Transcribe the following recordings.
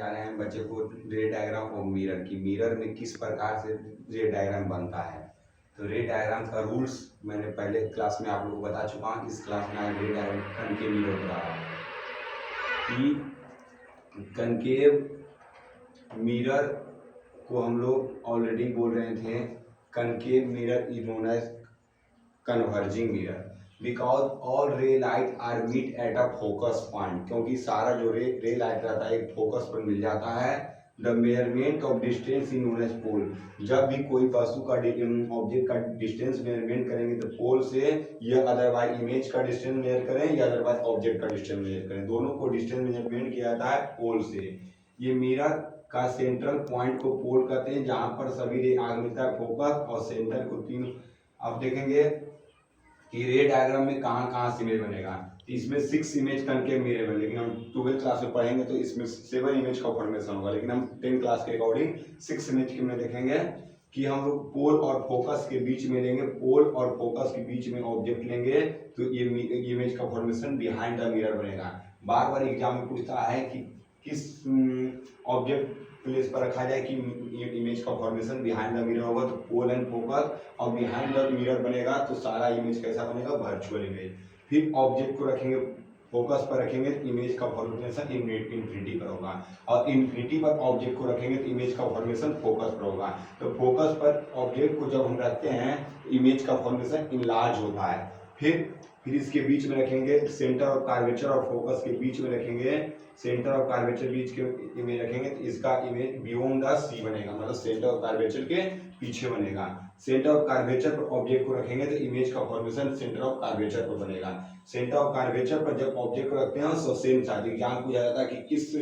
जा रहे हैं बच्चे को रे डायग्राम ऑफ मिरर की, मिरर में किस प्रकार से रे डायग्राम बनता है। तो रे डायग्राम का रूल्स मैंने पहले क्लास में आप लोगों को बता चुका हूँ। इस क्लास में रे डायग्राम कनकेव मिरर बता रहा हूँ कि कनकेव मिरर को हम लोग ऑलरेडी बोल रहे थे, concave mirror is known as converging mirror because all ray light are meet at a focus point, क्योंकि सारा जो रे लाइट रहता है एक फोकस पर मिल जाता है। The measurement of distance in known as pole, जब भी कोई वस्तु का ऑब्जेक्ट का डिस्टेंस मेजरमेंट करेंगे तो पोल से या अदरवाइज इमेज का डिस्टेंस मेजर करें या अदरवाइज ऑब्जेक्ट का डिस्टेंस मेजर करें, दोनों को डिस्टेंस मेजरमेंट किया जाता है पोल से। ये मिरर का सेंट्रल पॉइंट को पोल कहते हैं, जहां पर सभी रे आग मिलता है फोकस और सेंटर को तीन। आप देखेंगे कि रे डायग्राम में कहाँ से इमेज बनेगा। इसमें 6 इमेज कनकेव मिरर में, लेकिन हम 12th क्लास में पढ़ेंगे तो इसमें 7 इमेज का फॉर्मेशन होगा, लेकिन हम 10 क्लास के अकॉर्डिंग 6 इमेज के में देखेंगे कि हम लोग पोल और फोकस के बीच में लेंगे, पोल और फोकस के बीच में ऑब्जेक्ट लेंगे तो ये इमेज का फॉर्मेशन बिहाइंड द मिरर बनेगा। बार बार एग्जाम में पूछता है कि किस ऑब्जेक्ट प्लेस पर रखा जाए कि इमेज का फॉर्मेशन बिहाइंड द मिरर होगा, तो पोल एंड फोकस, और बिहाइंड द मिरर बनेगा तो सारा इमेज कैसा बनेगा, वर्चुअल इमेज। फिर ऑब्जेक्ट को रखेंगे फोकस पर रखेंगे तो इमेज का फॉर्मेशन इन्फिनिटी पर होगा, और इन्फिनिटी पर ऑब्जेक्ट को रखेंगे तो इमेज का फॉर्मेशन फोकस पर होगा। तो फोकस पर ऑब्जेक्ट को जब हम रखते हैं इमेज का फॉर्मेशन इनलार्ज होता है। फिर इसके बीच में रखेंगे सेंटर ऑफ कर्वेचर और फोकस के बीच में रखेंगे, सेंटर ऑफ कर्वेचर बीच के इमेज रखेंगे तो इसका इमेज बियॉन्ड द सी बनेगा, मतलब सेंटर ऑफ कर्वेचर के पीछे बनेगा। सेंटर ऑफ कर्वेचर पर ऑब्जेक्ट को रखेंगे तो इमेज का फॉर्मेशन सेंटर ऑफ कर्वेचर पर बनेगा। सेंटर ऑफ कर्वेचर पर जब ऑब्जेक्ट को रखते हैं तो सेम साइज, एग्जाम पूछा जाता है कि किस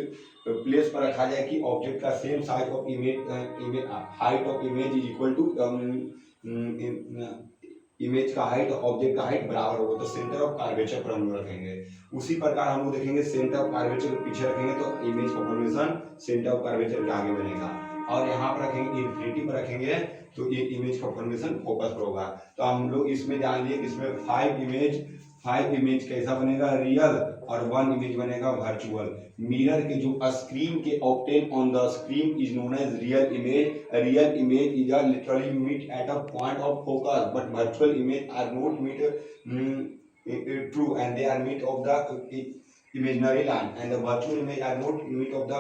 प्लेस पर रखा जाए कि ऑब्जेक्ट का same size of image height of image is equal to image का हाइट और ऑब्जेक्ट का हाइट बराबर होगा, तो सेंटर ऑफ कर्वेचर पर हम लोग रखेंगे। उसी प्रकार हम लोग देखेंगे सेंटर ऑफ कर्वेचर के पीछे रखेंगे तो इमेज का फॉर्मेशन सेंटर ऑफ कर्वेचर के आगे बनेगा, और यहाँ पर रखेंगे इन्फिनिटी पर रखेंगे तो ये इमेज का फॉर्मेशन फोकस पर होगा। तो हम लोग इसमें जान लिए कि इसमें 5 इमेज कैसा बनेगा, रियल, और 1 इमेज बनेगा वर्चुअल। मिरर के जो स्क्रीन के obtain on the screen is known as real image. Real image is are literally meet at a point of focus, but virtual image are not meet true and they are meet of the imaginary line, and the virtual image are not meet of the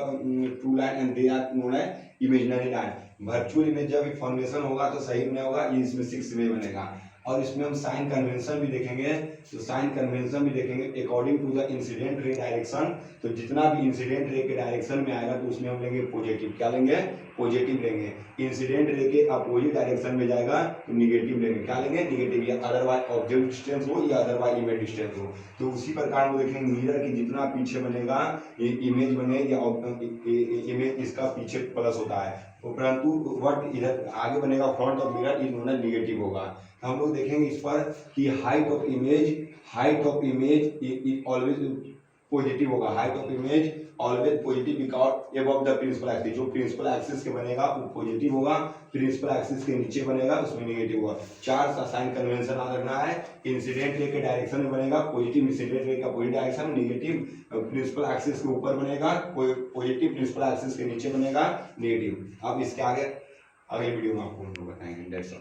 true line and they are known as imaginary line। virtual image जब formation होगा तो सही में होगा, ये इसमें 6 image बनेगा। और इसमें हम साइन कन्वेंशन भी देखेंगे, तो साइन कन्वेंशन भी देखेंगे according to the incident ray direction. तो जितना भी इंसिडेंट रे के डायरेक्शन में आएगा तो उसमें हम लेंगे पॉजिटिव, क्या लेंगे, पॉजिटिव लेंगे। इंसिडेंट रे के अपोजिट डायरेक्शन में जाएगा तो निगेटिव लेंगे, क्या लेंगे, निगेटिव, या अदरवाइज ऑब्जेक्ट डिस्टेंस हो या अदरवाइज इमेज डिस्टेंस हो। तो उसी प्रकार हम देखेंगे मिरर की जितना पीछे बनेगा ये इमेज बने या इमेज इसका पीछे प्लस होता है, परंतु व्हाट इधर आगे बनेगा front of mirror is known as negative होगा। हम लोग देखेंगे इस पर कि height of image is always positive होगा, height of image always positive because above the principal axis. जो प्रिंसिपल एक्सिस के बनेगा वो पॉजिटिव होगा, प्रिंसिपल एक्सिस के नीचे बनेगा उसमें नेगेटिव होगा। 4 साइन कन्वेंशन याद रखना है। इंसिडेंट रे के डायरेक्शन में बनेगा पॉजिटिव, इंसिडेंट रे का positive direction, negative principal axis के ऊपर बनेगा पॉजिटिव, प्रिंसिपल एक्सिस के नीचे बनेगा नेगेटिव। अब इसके आगे अगले वीडियो में आपको बताएंगे।